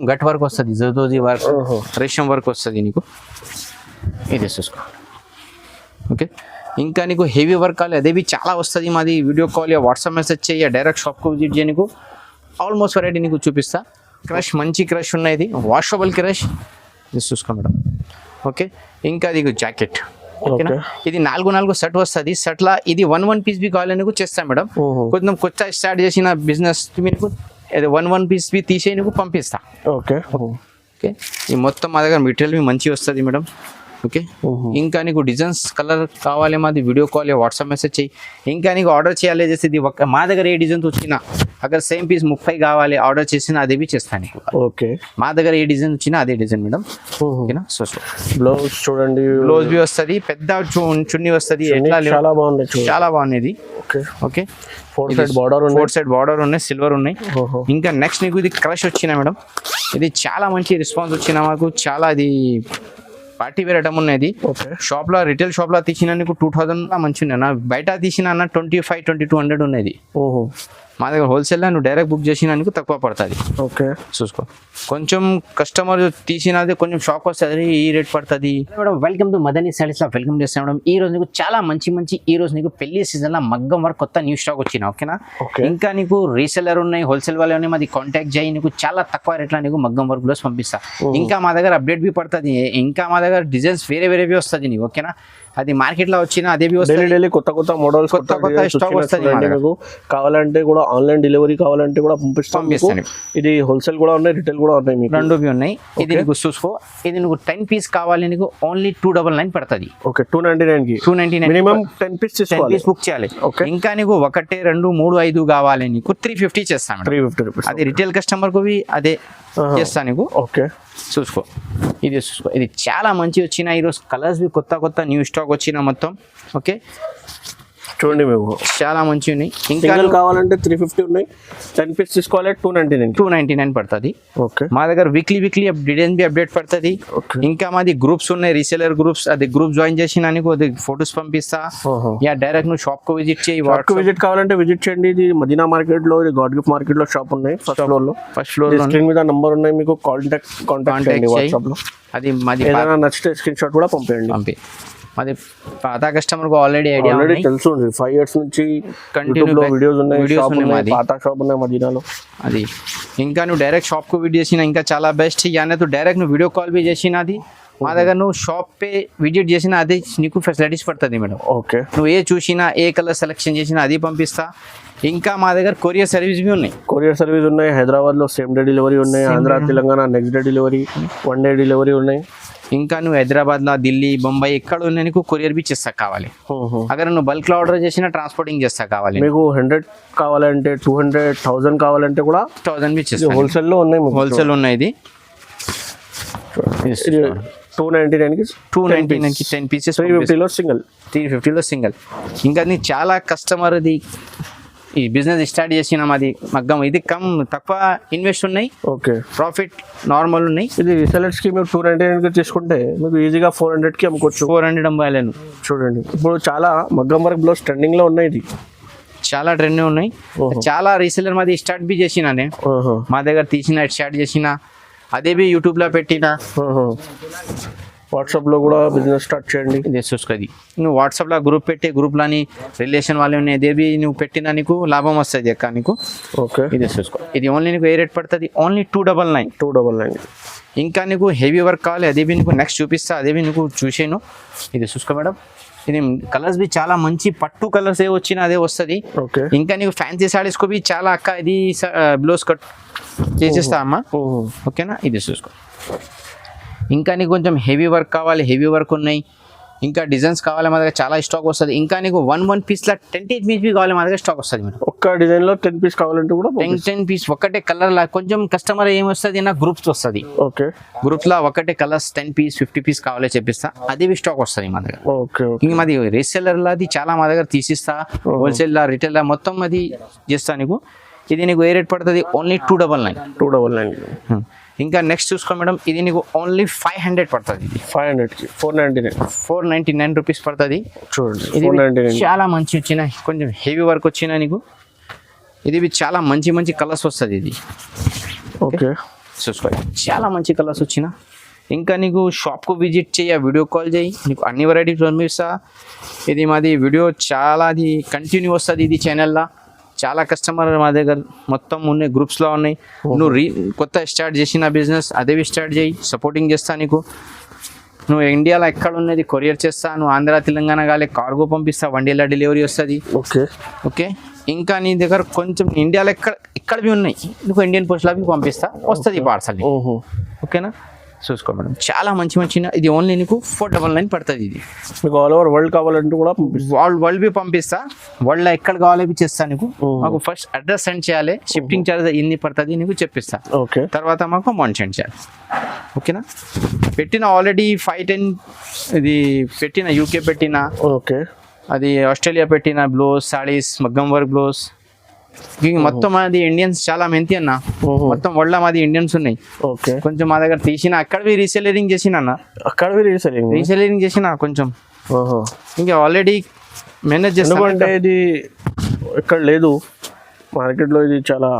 Gut work వస్తుంది, zardozi work, రేషం work వస్తుంది నీకు. ఇది చూసుకో. ఓకే, ఇంకా నీకు హెవీ వర్క్ కావాలి అదేవి చాలా వస్తుంది. మాది video call yeah WhatsApp message చేయ డైరెక్ట్ షాప్కి విజిట్ చేయ, నీకు ఆల్మోస్ట్ వెరైటీ నీకు చూపిస్తా. క్రష్ మంచి క్రష్ ఉన్నాయి, వాషబుల్ క్రష్. ఇది చూసుకో మేడం. ఓకే, ఇంకా ఇది జాకెట్. ఓకేనా, ఇది 4 సెట్ వస్తుంది. సెట్లా ఇది 1 పీస్ బి కావాలి నీకు చేస్తాం మేడం. కొంచెం కొత్త స్టార్ట్ చేసిన బిజినెస్ మీకు అది 1 పీస్ బి తీసే నీకు పంపిస్తా. ఓకే ఓకే, ఈ మొత్తం మా దగ్గర మెటీరియల్ మీ మంచి వస్తుంది మేడం. ఓకే, ఇంకా నీకు డిజైన్స్ కలర్ కావాలి మాది వీడియో కాల్ వాట్సాప్ మెసేజ్ చేయి. ఇంకా నీకు ఆర్డర్ చేయాలి చేసేది మా దగ్గర ఏ డిజైన్స్ వచ్చినా అక్కడ సేమ్ పీస్ 30 కావాలి ఆర్డర్ చేసినా అదే బి చేస్తాను నీకు. ఓకే, మా దగ్గర ఏ డిజైన్ వచ్చినా అదే డిజైన్ మేడం. ఓకేనా, సో బ్లౌజ్ చూడండి, బ్లౌజ్ బి వస్తుంది, పెద్ద చున్నీ వస్తుంది, చాలా బాగుంది, చాలా బాగుంది. ఓకే ఓకే, 4 సైడ్ బార్డర్ ఉన్నాయి, సిల్వర్ ఉన్నాయి. ఇంకా నెక్స్ట్ నీకు ఇది క్రష్ వచ్చినా మేడం. ఇది చాలా మంచి రెస్పాన్స్ వచ్చిన మాకు, చాలా ఇది పార్టీ వేర్ ఐటమ్ ఉన్నది. షాప్ లో రిటైల్ షాప్ లో తీసిన నీకు 2000 మంచి ఉన్నాయి, బయట తీసిన అన్న 2500-2200 ఉన్నది. మా దగ్గర హోల్సేల్ నువ్వు డైరెక్ట్ బుక్ చేసిన నీకు తక్కువ పడుతుంది. ఓకే, చూసుకో. కొంచెం కస్టమర్ తీసినది కొంచెం షాక్ వస్తుంది, ఈ రేట్ పడుతుంది madam. Welcome to Madani saris లో వెల్కమ్ చేస్తాం మేడం. ఈ రోజు నీకు చాలా మంచి ఈ రోజు నీకు పెళ్లి సీజన్ లో మగ్గం వర్క్ కొత్త న్యూ స్టాక్ వచ్చిన. ఓకేనా, ఇంకా నీకు రీసెలర్ ఉన్నాయి, హోల్సేల్ వాళ్ళే ఉన్నాయి, మాది కాంటాక్ట్ చేయి, నీకు చాలా తక్కువ రేట్లో నీకు మగ్గం వర్క్ బ్లౌజ్ పంపిస్తా. ఇంకా మా దగ్గర అప్డేట్ బి పడుతుంది, ఇంకా మా దగ్గర డిజైన్స్ వేరే వస్తుంది నీకు. ఓకేనా, అది మార్కెట్ లో వచ్చిన అదే డైలీ కొత్త మోడల్స్ కొత్త స్టాక్ వస్తుంది. మీకు కావాలంటే కూడా ఆన్లైన్ డెలివరీ కావాలంటే కూడా పంపిస్తాను. ఇది హోల్సేల్ కూడా ఉన్నాయి, రిటైల్ కూడా ఉన్నాయి, మీకు రెండు ఉన్నాయి. ఇది నీకు చూసుకో, ఇది నీకు 10 పీస్ కావాలి నీకు ఓన్లీ 299 పడుతుంది. ఓకే, 299 మినిమం 10 పీస్ బుక్ చేయాలి. ఇంకా నీకు 1, 2, 3, 5 కావాలి నీకు 350 చేస్తాను. 350 రూపీస్. అది రిటైల్ కస్టమర్ కు అదే చేస్తా నీకు. ఓకే, చూసుకో. ఇది చూసుకో, ఇది చాలా మంచి వచ్చిన ఈరోజు కలర్స్ బి కొత్త న్యూ స్టాక్ వచ్చిన మొత్తం. ఓకే, చూడండి మీకు చాలా మంచి ఉన్నాయి. ఇంకా కావాలంటే 350 ఉన్నాయి, 10 పీస్ తీసుకోవాలి 299 పడుతుంది. ఓకే, మా దగ్గర వీక్లీ డిజైన్ బి అప్డేట్ పడుతుంది. ఇంకా మాది గ్రూప్స్ ఉన్నాయి, రీసేలర్ గ్రూప్స్, అది గ్రూప్ జాయిన్ చేసిన నీకు అది ఫొటోస్ పంపిస్తా. యా డైరెక్ట్ నువ్వు షాప్ కు విజిట్ చేయి. విజిట్ కావాలంటే విజిట్ చేయండి. ఇది మదీనా మార్కెట్ లో, గాడ్ గిఫ్ట్ మార్కెట్ లో షాప్ ఉన్నాయి. ఫస్ట్ ఫ్లోర్ లో స్క్రీన్ మీద నంబర్ ఉన్నాయి, మీకు కాంటాక్ట్ చేయండి వాట్సాప్ లో. అది మాది ఏదైనా నచ్చితే స్క్రీన్ షాట్ కూడా పంపేయండి. మాది పాత కస్టమర్ కు ఆల్రెడీ ఐడియా తెలుసు, 5 years నుంచి కంటిన్యూ వీడియోస్ ఉన్నాయి, పాత షాప్ ఉన్నాయి మదీనాలో. అది ఇంకా నువ్వు డైరెక్ట్ షాప్ కు విజిట్ చేసిన ఇంకా చాలా బెస్ట్. యానే డైరెక్ట్ నువ్వు వీడియో కాల్ బి చేసిన అది మా దగ్గర నువ్వు షాప్ పే విజిట్ చేసిన అది నీకు ఫెసిలిటీస్ పడుతుంది మేడం. ఓకే, నువ్వు ఏ చూసినా ఏ కలర్ సెలెక్షన్ చేసినా అది పంపిస్తా. ఇంకా మా దగ్గర కొరియర్ సర్వీస్ బి ఉన్నాయి. హైదరాబాద్ లో సేమ్ డే డెలివరీ ఉన్నాయి, Andhra Telangana next day delivery, 1 day delivery ఉన్నాయి. ఇంకా నువ్వు హైదరాబాద్ లో, ఢిల్లీ, బొంబాయి ఎక్కడ ఉన్నా నీకు కొరియర్ బి చేస్తా కావాలి. అगर నువ్వు బల్క్ లో ఆర్డర్ చేసినా ట్రాన్స్పోర్టింగ్ చేస్తా కావాలి. మీకు 100 కావాలంటే 200, 1000 కావాలంటే కూడా 1000 బి చేస్తా. హోల్సేల్ లో ఉన్నాయి, హోల్సేల్ ఉన్నాయి. ఇది 299 కి 10 పీసెస్, 350 లో సింగిల్. ఇంకా నీ చాలా కస్టమర్ ఇది ఈ బిజినెస్ స్టార్ట్ చేసిన మాది మగ్గం, ఇది తక్కువ ఇన్వెస్ట్ ఉన్నాయి. ఓకే, ప్రాఫిట్ నార్మల్ ఉన్నాయి. ఇది రీసెలర్స్ కి మీరు 299 తీసుకుంటే మీకు ఈజీగా 400 కి అమ్ముకోవచ్చు. 400 అమ్మాయిలను చూడండి. ఇప్పుడు చాలా మగ్గం వర్క్ బ్లౌజ్ ట్రెండింగ్ లో ఉన్నాయి, ఇది చాలా ట్రెండ్ ఉన్నాయి. చాలా రీసెలర్ మాది స్టార్ట్ బి చేసినానే, మా దగ్గర తీసిన స్టార్ట్ చేసిన అదే బి యూట్యూబ్ లో పెట్టిన, వాట్సాప్ లో కూడా బిజినెస్ స్టార్ట్ చేయండి. ఇది చూసుకోది, నువ్వు వాట్సాప్ లో గ్రూప్ పెట్టి గ్రూప్ లోని రిలేషన్ వాళ్ళు ఉన్నాయి, అదే బి నువ్వు పెట్టినా నీకు లాభం వస్తుంది అక్క నీకు. ఓకే, ఇది చూసుకో. ఇది ఓన్లీ నీకు ఏ రేట్ పడుతుంది, ఓన్లీ 299. ఇంకా నీకు హెవీ వర్క్ కావాలి అదే బి నీకు నెక్స్ట్ చూపిస్తా, అదే బి నీకు చూసాను. ఇది చూసుకో మేడం. ఇది కలర్స్ బి చాలా మంచి పట్టు కలర్స్ ఏ వచ్చినా అదే వస్తుంది. ఇంకా నీకు ఫ్యాన్సీ సారీస్ కు బి చాలా అక్క ఇది బ్లౌజ్ కట్ చేసేస్తా అమ్మా. ఓకేనా, ఇది చూసుకో. ఇంకా నీకు కొంచెం హెవీ వర్క్ కావాలి, హెవీ వర్క్ ఉన్నాయి. ఇంకా డిజైన్స్ కావాలి, మా దగ్గర చాలా స్టాక్ వస్తుంది. ఇంకా నీకు 1 piece లా 10 పీస్ కావాలి, మా దగ్గర స్టాక్ వస్తుంది మేడం. ఒక్క డిజైన్ లో 10 పీస్ కావాలంటే కూడా 10 పీస్ ఒకటే కలర్ లా. కొంచెం కస్టమర్ ఏమొస్తుంది నా గ్రూప్స్ వస్తుంది. ఓకే, గ్రూప్స్ లా ఒకటే కలర్స్ 10 పీస్ 50 పీస్ కావాలి చెప్పిస్తా, అది స్టాక్ వస్తుంది మా దగ్గర. ఓకే, ఇంకా మాది రీసెల్లర్ లా అది చాలా మా దగ్గర తీసిస్తా, హోల్సేల్ లా, రిటైల్ లా మొత్తం అది చేస్తా నీకు. ఇది నీకు ఏ రేట్ పడుతుంది, ఓన్లీ 299. ఇంకా నెక్స్ట్ చూసుకో మేడం, ఇది నీకు ఓన్లీ 500 పడుతుంది. ఇది 500 కి 499 రూపీస్ పడుతుంది. చూడండి, ఇది చాలా మంచి వచ్చిన, కొంచెం హెవీ వర్క్ వచ్చిన నీకు. ఇది చాలా మంచి కలర్స్ వస్తుంది. ఇది ఓకే, చూసుకో చాలా మంచి కలర్స్ వచ్చిన. ఇంకా నీకు షాప్కు విజిట్ చేయి, వీడియో కాల్ చేయి, నీకు అన్ని వెరైటీస్ పంపిస్తా. ఇది మాది వీడియో చాలా అది కంటిన్యూ వస్తుంది ఇది ఛానల్లో. చాలా కస్టమర్ మా దగ్గర మొత్తం ఉన్నాయి, గ్రూప్స్లో ఉన్నాయి. నువ్వు కొత్త స్టార్ట్ చేసిన బిజినెస్ అదేవి స్టార్ట్ చేయి, సపోర్టింగ్ చేస్తా నీకు. నువ్వు ఇండియాలో ఎక్కడ ఉన్నది కొరియర్ చేస్తా, నువ్వు ఆంధ్ర తెలంగాణ కాలే కార్గో పంపిస్తా, 1 డేలో డెలివరీ వస్తుంది. Okay okay. ఇంకా నీ దగ్గర కొంచెం ఇండియాలో ఎక్కడవి ఉన్నాయి నీకు ఇండియన్ పోస్ట్లోకి పంపిస్తా, వస్తుంది పార్సల్. ఓకేనా, చూసుకో మేడం. చాలా మంచి ఇది ఓన్లీ నీకు 499 పడుతుంది. ఇది మీకు ఆల్ ఓవర్ వరల్డ్ కావాలంటే కూడా వరల్డ్ బి పంపిస్తా, వరల్డ్లో ఎక్కడ కావాలో చేస్తా నీకు. మాకు ఫస్ట్ అడ్రస్ సెండ్ చేయాలి, షిఫ్టింగ్ ఛార్జ్ ఎన్ని పడుతుంది నీకు చెప్పిస్తా. ఓకే, తర్వాత మాకు అమౌంట్ సెండ్ చేయాలి. ఓకేనా, పెట్టిన ఆల్రెడీ 5-10 ఇది పెట్టిన, యూకే పెట్టిన, ఓకే, అది ఆస్ట్రేలియా పెట్టిన బ్లౌజ్, సారీస్, మగ్గం వర్క్ బ్లౌజ్. మొత్తం మాది ఇండియన్స్ చాలా మెంతి అన్న, మొత్తం వరల్డ్ మాది ఇండియన్స్ ఉన్నాయి. ఓకే, కొంచెం మా దగ్గర తీసిన అక్కడవి రీసెలరింగ్ చేసిన అన్న, అక్కడవి రీసెలరింగ్ చేసిన కొంచెం. ఇంకా ఆల్రెడీ మేనేజ్ చేస్తాను. ఎందుకంటే ఇది ఇక్కడ లేదు మార్కెట్లో, ఇది చాలా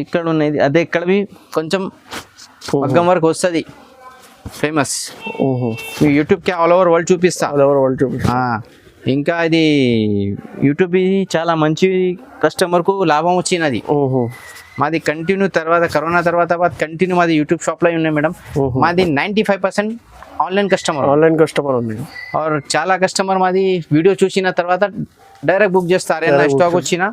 ఇక్కడ ఉన్నది. అదే ఇక్కడవి కొంచెం మగ్గం వర్క్ వస్తుంది ఫేమస్. యూట్యూబ్కి ఆల్ ఓవర్ వరల్డ్ చూపిస్తా. ఇంకా ఇది యూట్యూబ్ చాలా మంచి కస్టమర్కు లాభం వచ్చినది. మాది కంటిన్యూ తర్వాత కరోనా తర్వాత కంటిన్యూ మాది యూట్యూబ్ షాప్లో ఉన్నాయి మేడం. మాది 95% ఆన్లైన్ కస్టమర్ ఉంది. ఆర్ చాలా కస్టమర్ మాది వీడియో చూసిన తర్వాత డైరెక్ట్ బుక్ చేస్తారు. స్టాక్ వచ్చినా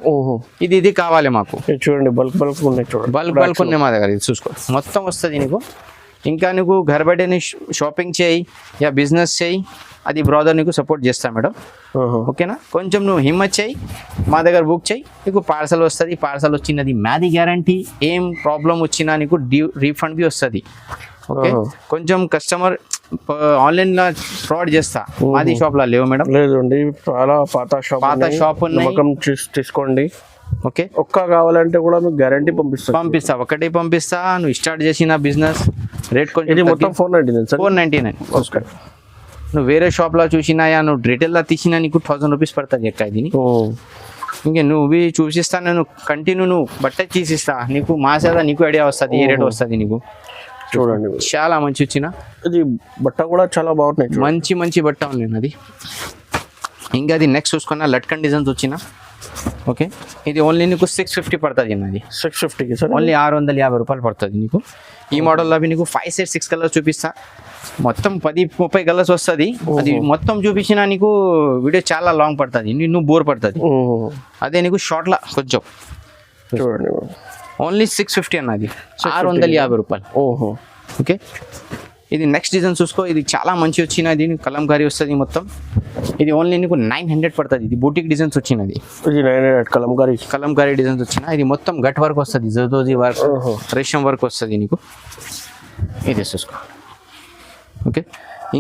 ఇది కావాలి మాకు. చూడండి, బల్క్ ఉన్నాయి, చూడండి బల్క్ ఉన్నాయి మా దగ్గర. ఇది చూసుకో, మొత్తం వస్తుంది నీకు. ఇంకా నీకు घर बैठे షాపింగ్ చేయి యా బిజినెస్ చేయి, అది బ్రదర్ నీకు సపోర్ట్ చేస్తా మేడం. ఓకేనా, కొంచెం నువ్వు హిమ్మత్ చేయి, మా దగ్గర బుక్ చేయి, నీకు పార్సల్ వస్తుంది. పార్సల్ వచ్చినది మాది గ్యారంటీ, ఏం ప్రాబ్లం వచ్చినా నీకు రీఫండ్ బి వస్తుంది. ఓకే, కొంచెం కస్టమర్ ఆన్లైన్లో ఫ్రాడ్ చేస్తా, మాది షాప్లో లేవు మేడం. లేదండి, చాలా పాత షాప్ తీసుకోండి. ఓకే, ఒక్క కావాలంటే కూడా మీకు గ్యారంటీ పంపిస్తా. ఒకటి పంపిస్తా. నువ్వు స్టార్ట్ చేసిన బిజినెస్ రేట్ కొంచెం మొత్తం 499. ఓకే, నువ్వు వేరే షాప్లో చూసినా, నువ్వు రిటైల్లో తీసినా నీకు 1000 రూపీస్ పడుతుంది ఎక్క. ఇది ఇంకా నువ్వు చూసిస్తా, నేను కంటిన్యూ నువ్వు బట్ట తీసిస్తా నీకు. మాసేదా నీకు ఐడియా వస్తుంది ఏ రేట్ వస్తుంది నీకు. చూడండి, చాలా మంచి వచ్చిన. ఇది బట్ట కూడా చాలా బాగుంటుంది, మంచి బట్ట ఉంది అది. ఇంకా అది నెక్స్ట్ చూసుకున్నా లట్కన్ డిజైన్స్ వచ్చిన. ఓకే, ఇది ఓన్లీ నీకు 650 పడుతుంది అన్నది. 650 ఓన్లీ 650 రూపాయలు పడుతుంది నీకు. ఈ మోడల్లో అవి నీకు 5 సెట్ 6 కలర్స్ చూపిస్తా. మొత్తం 10-30 కలర్స్ వస్తుంది. అది మొత్తం చూపించినా నీకు వీడియో చాలా లాంగ్ పడుతుంది, నువ్వు బోర్ పడుతుంది. అదే నీకు షార్ట్లో కొంచెం. చూడండి, ఓన్లీ 650 అన్నది, 650 రూపాయలు. ఓకే, ఇది నెక్స్ట్ డిజైన్ చూసుకో. ఇది చాలా మంచి వచ్చినది, కలంకారీ వస్తుంది మొత్తం. ఇది ఓన్లీ నీకు 900 పడుతుంది. ఇది బూటిక్ డిజైన్స్ వచ్చినది. ఇది 900 కలంకారీ డిజైన్స్ వచ్చిన. ఇది మొత్తం గట్ వర్క్ వస్తుంది, జర్దోజీ వర్క్, రేషం వర్క్ వస్తుంది నీకు. ఇది చూసుకో. ఓకే,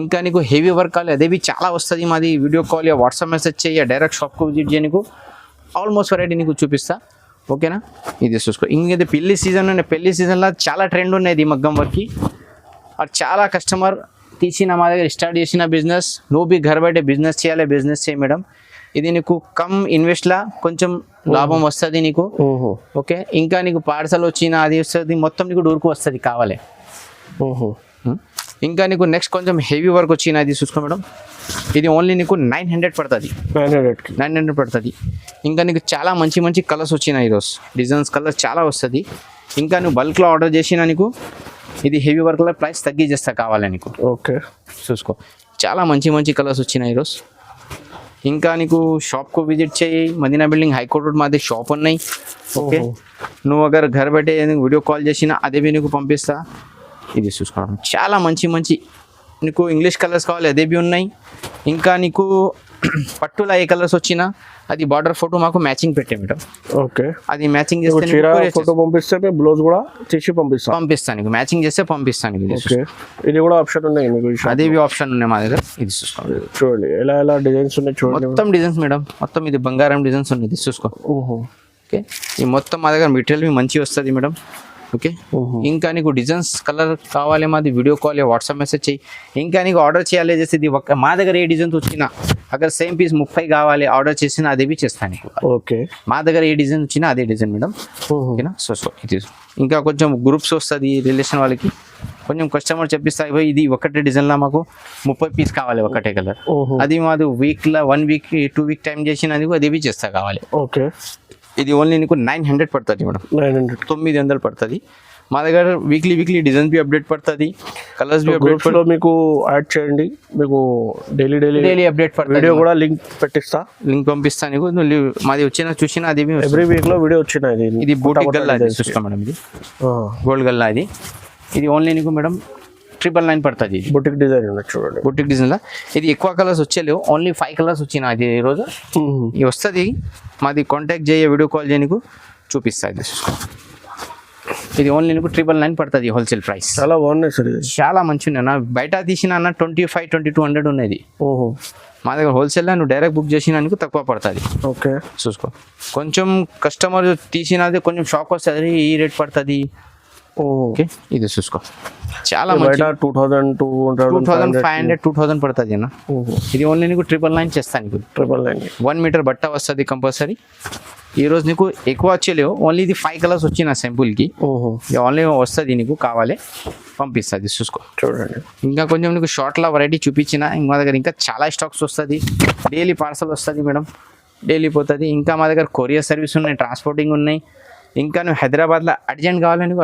ఇంకా నీకు హెవీ వర్క్ కావాలి అదేవి చాలా వస్తుంది. మాది వీడియో కాల్, వాట్సాప్ మెసేజ్ చేయ, డైరెక్ట్ షాప్కు విజిట్ చేయ, నీకు ఆల్మోస్ట్ వెరైటీ నీకు చూపిస్తా. ఓకేనా, ఇది చూసుకో. ఇంకేది పెళ్లి సీజన్లో చాలా ట్రెండ్ ఉన్నాయి ఈ మగ్గం వర్క్కి. और చాలా కస్టమర్ తీసిన మా దగ్గర స్టార్ట్ చేసిన బిజినెస్. నువ్వు బి घर बैठे బిజినెస్ చేయి మేడం. ఇది నీకు కమ్ ఇన్వెస్ట్లా కొంచెం లాభం వస్తుంది నీకు. ఓకే, ఇంకా నీకు పార్సల్ వచ్చిన అది వస్తుంది, మొత్తం నీకు డోర్కు వస్తుంది కావాలి. ఇంకా నీకు నెక్స్ట్ కొంచెం హెవీ వర్క్ వచ్చిన అది చూసుకో మేడం. ఇది ఓన్లీ నీకు 900 పడుతుంది. 900 పడుతుంది. ఇంకా నీకు చాలా మంచి కలర్స్ వచ్చినాయి ఈరోజు. డిజైన్స్ కలర్స్ చాలా వస్తుంది. ఇంకా నువ్వు బల్క్లో ఆర్డర్ చేసినా నీకు ఇది హెవీ వర్క్లో ప్రైస్ తగ్గించేస్తా కావాలి నీకు. ఓకే, చూసుకో, చాలా మంచి కలర్స్ వచ్చినాయి ఈరోజు. ఇంకా నీకు షాప్కు విజిట్ చేయి, మదీనా బిల్డింగ్ హైకోర్ట్ రోడ్ మాది షాప్ ఉన్నాయి. ఓకే, నువ్వు అగర్ घर बैठे వీడియో కాల్ చేసినా అదే నీకు పంపిస్తా. ఇది చూసుకోవడం చాలా మంచి నీకు ఇంగ్లీష్ కలర్స్ కావాలి అదే ఉన్నాయి. ఇంకా నీకు పట్టులో ఏ కలర్స్ వచ్చినా అది బార్డర్ ఫోటో మాకు మ్యాచింగ్ పెట్టే మేడం. ఓకే, అది మ్యాచింగ్ చేస్తే ఫోటో పంపిస్తే బ్లౌజ్ కూడా తీసి పంపిస్తాను నీకు. మ్యాచింగ్ చేస్తే పంపిస్తాను. ఇది కూడా ఆప్షన్ ఉన్నాయి మీకు, అదేవి ఆప్షన్ ఉన్నాయి మా దగ్గర. ఇది చూసుకోండి, చూడండి ఎలా డిజైన్స్ ఉన్నాయి చూడండి. మొత్తం డిజైన్స్ మేడం, మొత్తం ఇది బంగారం డిజైన్స్ ఉన్నాయి. ఇది చూసుకో. ఓకే, ఈ మొత్తం మా దగ్గర మెటీరియల్ మంచి వస్తుంది మేడం. ఓకే ఇంకా నీకు డిజైన్స్ కలర్ కావాలి మాది వీడియో కాల్ వాట్సాప్ మెసేజ్ చేయి ఇంకా నీకు ఆర్డర్ చేయాలి చేస్తే ఇది మా దగ్గర ఏ డిజైన్స్ వచ్చినా అక్కడ సేమ్ పీస్ 30 కావాలి ఆర్డర్ చేసినా అదే చేస్తాను నీకు ఓకే మా దగ్గర ఏ డిజైన్ వచ్చినా అదే డిజైన్ మేడం ఓకేనా సో ఇది ఇంకా కొంచెం గ్రూప్స్ వస్తుంది రిలేషన్ వాళ్ళకి కొంచెం కస్టమర్ చెప్పిస్తా ఇది ఒకటే డిజైన్లో మాకు 30 పీస్ కావాలి ఒకటే కలర్ అది మాది వీక్లో 1 వీక్ 2 వీక్ టైం చేసినది అది చేస్తా కావాలి ఓకే ఇది ఓన్లీ నీకు 900 పడుతుంది మేడం 900 పడుతుంది మా దగ్గర వీక్లీ డిజైన్స్ బి అప్డేట్ పడుతుంది కలర్స్ బి అప్డేట్ లో మీకు యాడ్ చేయండి మీకు డైలీ అప్డేట్ పడుతుంది వీడియో కూడా లింక్ పెట్టిస్తా లింక్ పంపిస్తాను నీకు మాది వచ్చిన చూసినా అది ఎవ్రీ వీక్ లో వీడియో వచ్చినాయి ఇది బూటిక్ గల్లా అది చూస్తాం మేడం ఇది గోల్డ్ గల్లా ఇది ఓన్లీ నీకు మేడం 999 పడుతుంది బుటిక్ డిజైన్ చూడండి బుటిక్ డిజైన్లో ఇది ఎక్కువ కలర్స్ వచ్చేలేవు ఓన్లీ 5 కలర్స్ వచ్చినా అది ఈరోజు ఇది వస్తుంది మాది కాంటాక్ట్ చేయ వీడియో కాల్ చేయకు చూపిస్తా ఇది ఇది ఓన్లీ నీకు 999 పడుతుంది హోల్సేల్ ప్రైస్ చాలా బాగున్నాయి సార్ ఇది చాలా మంచిగా ఉన్నాయి నా బయట తీసిన అన్న 25-2200 ఉన్నది మా దగ్గర హోల్సేల్లో నువ్వు డైరెక్ట్ బుక్ చేసిన నీకు తక్కువ పడుతుంది ఓకే చూసుకో కొంచెం కస్టమర్ తీసినది కొంచెం షాక్ వస్తుంది ఈ రేట్ పడుతుంది ఓకే ఇది చూసుకో చాలా మంచి 2500-2000 పడుతుంది అన్న ఇది ఓన్లీ నీకు 999 చేస్తాను నీకు 1 మీటర్ బట్ట వస్తుంది కంపల్సరీ ఈ రోజు నీకు ఎక్కువ వచ్చేలేవు ఓన్లీ ఇది 5 కలర్స్ వచ్చిన సింపుల్కి ఓన్లీ వస్తుంది నీకు కావాలి పంపిస్తుంది చూసుకో చూడండి ఇంకా కొంచెం నీకు షార్ట్లో వెరైటీ చూపించిన మా దగ్గర ఇంకా చాలా స్టాక్స్ వస్తుంది డైలీ పార్సల్ వస్తుంది మేడం డైలీ పోతుంది ఇంకా మా దగ్గర కొరియర్ సర్వీస్ ఉన్నాయి ట్రాన్స్పోర్టింగ్ ఉన్నాయి ఇంకా నువ్వు హైదరాబాద్లో అర్జెంట్ కావాలని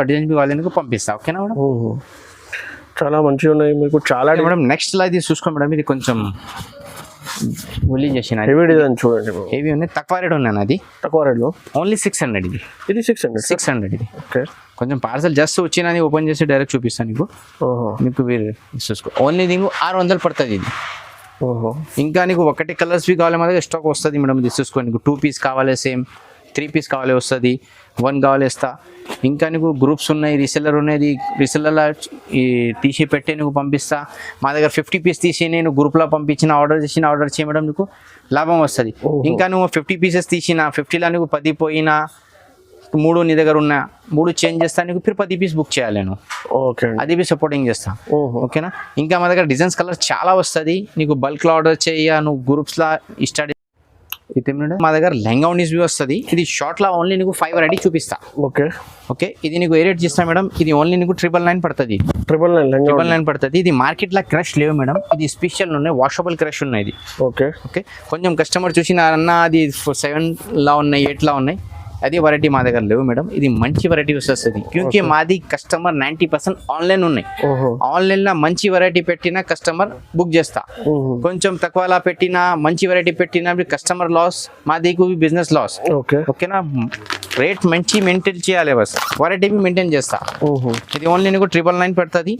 పంపిస్తా ఓకేనా మేడం చాలా మంచిగా ఉన్నాయి మీకు చాలా మేడం నెక్స్ట్లో ఇది చూసుకో మేడం ఇది కొంచెం ఒలి చేసిన హెవీ డిజైన్ చూడండి హెవీ ఉన్నాయి తక్కువ రేట్ ఉన్నాయి అది తక్కువ రేట్లో ఓన్లీ 600 ఇది 600 ఇది ఓకే కొంచెం పార్సల్ జస్ట్ వచ్చినది ఓపెన్ చేసి డైరెక్ట్ చూపిస్తాను నీకు మీరు చూసుకో ఓన్లీ నీకు 600 పడుతుంది ఇది ఇంకా నీకు ఒకటి కలర్స్ బి కావాలి మా దగ్గర స్టాక్ వస్తుంది మేడం ఇది చూసుకో నీకు 2 పీస్ కావాలి సేమ్ 3 పీస్ కావాలి వస్తుంది 1 కావాలి ఇస్తా ఇంకా నీకు గ్రూప్స్ ఉన్నాయి రీసెల్లర్ ఉన్నది రీసెల్లర్లో ఈ తీసి పెట్టి నీకు పంపిస్తా మా దగ్గర 50 పీస్ తీసి నేను గ్రూప్లో పంపించిన ఆర్డర్ చేయడం నీకు లాభం వస్తుంది ఇంకా నువ్వు 50 పీసెస్ తీసిన 50లో నీకు 10 పోయినా 3 నీ దగ్గర ఉన్న 3 చేంజ్ చేస్తా నీకు ఫిర్ 10 పీస్ బుక్ చేయాలి నేను ఓకే అది బి సపోర్టింగ్ చేస్తా ఓకేనా ఇంకా మా దగ్గర డిజైన్స్ కలర్ చాలా వస్తుంది నీకు బల్క్లో ఆర్డర్ చేయ నువ్వు గ్రూప్స్లో స్టార్ట్ ఇది మా దగ్గర లెహంగా ఉన్నీస్ బి వస్తుంది ఇది షార్ట్లో ఓన్లీ నీకు 5 వెరైటీ చూపిస్తా ఓకే ఇది నీకు ఏ రేట్ చేస్తా మేడం ఇది ఓన్లీ నీకు 999 పడుతుంది 999 పడుతుంది ఇది మార్కెట్లో క్రష్ లేవు మేడం ఇది స్పెషల్ ఉన్నాయి వాషబుల్ క్రష్ ఉన్నాయి ఇది ఓకే కొంచెం కస్టమర్ చూసినారన్నా అది 7లా ఉన్నాయి 8లా ఉన్నాయి అది వెరైటీ మా దగ్గర లేవు మేడం ఇది మంచి వెరైటీ వస్తుంది క్యూంకి మాది కస్టమర్ 90% ఆన్లైన్ ఉన్నాయి ఆన్లైన్లో మంచి వెరైటీ పెట్టినా కస్టమర్ బుక్ చేస్తా కొంచెం తక్కువలా పెట్టినా మంచి వెరైటీ పెట్టినా కస్టమర్ లాస్ మాది బిజినెస్ లాస్ ఓకేనా రేట్ మంచి మెయింటైన్ చేయాలి బస్ వెరైటీ బి మెయింటైన్ చేస్తా ఇది ఓన్లీ నీకు 999 పడుతుంది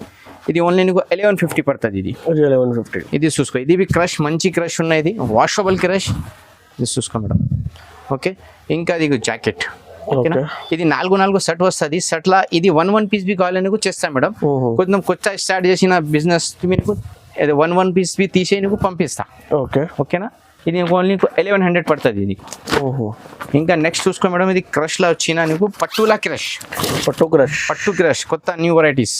ఇది ఓన్లీ నీకు 1150 పడుతుంది ఇది 1150 ఇది చూసుకో ఇది బి క్రష్ మంచి క్రష్ ఉన్నది వాషబుల్ క్రష్ ఇది చూసుకో మేడం ఓకే ఇంకా అది జాకెట్ ఓకేనా ఇది 4 సెట్ వస్తుంది సెట్లా ఇది 1 పీస్ బి కావాలి నీకు చేస్తాను మేడం కొంచెం కొత్త స్టార్ట్ చేసిన బిజినెస్ మీకు 1 పీస్ బి తీసే నీకు పంపిస్తా ఓకేనా ఇది నీకు ఓన్లీ 1100 పడుతుంది నీకు ఇంకా నెక్స్ట్ చూసుకో మేడం ఇది క్రష్లో వచ్చిన నీకు పట్టు క్రష్ కొత్త న్యూ వెరైటీస్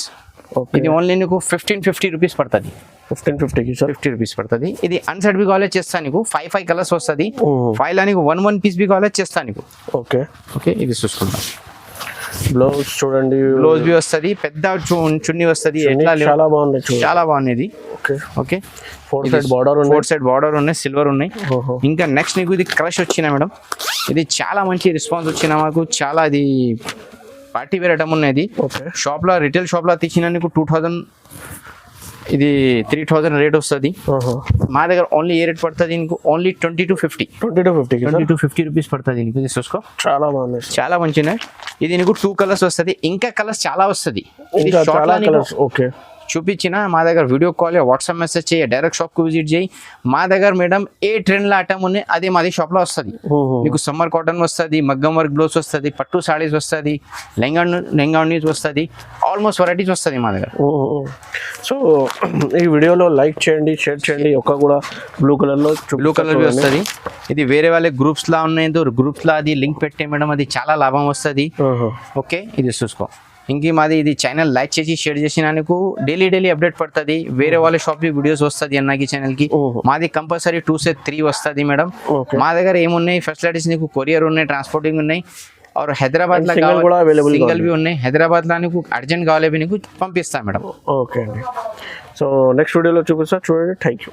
ఇది ఓన్లీ నీకు 1550 రూపీస్ పడుతుంది 50 రూపీస్ పడుతుంది ఇది అన్సెట్ బి కాలేజ్ చేస్తా నీకు 5 కలర్స్ వస్తుంది 5లా నీకు 1 పీస్ బి కాలేజ్ చేస్తా నీకు ఓకే ఇది చూసుకుందాం బ్లౌజ్ చూడండి బ్లౌజ్ బి వస్తుంది పెద్ద చున్నీ వస్తుంది చాలా బాగుంది ఓకే 4 సైడ్ బార్డర్ ఉన్నాయి సిల్వర్ ఉన్నాయి ఇంకా నెక్స్ట్ నీకు ఇది క్రష్ వచ్చిన మేడం ఇది చాలా మంచి రెస్పాన్స్ వచ్చిన మాకు చాలా అది పార్టీ వేర్ ఐటమ్ ఉన్నది షాప్లో రిటైల్ షాప్లో తీసిన నీకు 2000 ఇది 3000 రేట్ వస్తుంది మా దగ్గర ఓన్లీ ఏ రేట్ పడుతుంది నీకు ఓన్లీ 2250 రూపీస్ పడుతుంది నీకు చూసుకో చాలా బాగుంది చాలా మంచిగా ఇది నీకు 2 కలర్స్ వస్తుంది ఇంకా కలర్స్ చాలా వస్తుంది చూపించిన మా దగ్గర వీడియో కాల్ వాట్సాప్ మెసేజ్ చేయి డైరెక్ట్ షాప్కి విజిట్ చేయి మా దగ్గర మేడం ఏ ట్రెండ్లో ఐటమ్ ఉన్నాయి అదే మాది షాప్లో వస్తుంది నీకు సమ్మర్ కాటన్ వస్తుంది మగ్గం వర్క్ బ్లౌజ్ వస్తుంది పట్టు సారీస్ వస్తుంది లెహంగా ఉన్నీస్ వస్తుంది ఆల్మోస్ట్ వెరైటీస్ వస్తుంది మా దగ్గర సో ఈ వీడియోలో లైక్ చేయండి షేర్ చేయండి ఒక్క కూడా బ్లూ కలర్ వస్తుంది ఇది వేరే వాళ్ళ గ్రూప్స్లా ఉన్నాయి గ్రూప్స్లో అది లింక్ పెట్టే మేడం అది చాలా లాభం వస్తుంది ఓకే ఇది చూసుకో ఇంక మాది ఇది ఛానల్ లైక్ చేసి షేర్ చేసిన నీకు డైలీ అప్డేట్ పడుతుంది. వేరే వాళ్ళ షాప్ వీడియోస్ వస్తుంది అన్నకి ఛానల్ కి. మాది కంపల్సరీ 2 से 3 వస్తుంది మేడం. మా దగ్గర ఏమున్నాయి ఫెసిలిటీస్ నీకు కొరియర్ ఉన్నాయి, ట్రాన్స్పోర్టింగ్ ఉన్నాయి. और హైదరాబాద్ లో కూడా అవైలబుల్ సింగిల్ भी ఉన్నాయి. హైదరాబాద్ లో నీకు అర్జెంట్ కావాలి నీకు పంపిస్తా మేడం. ఓకే అండి. సో నెక్స్ట్ వీడియోలో చూపిస్తా చూడండి. Thank you.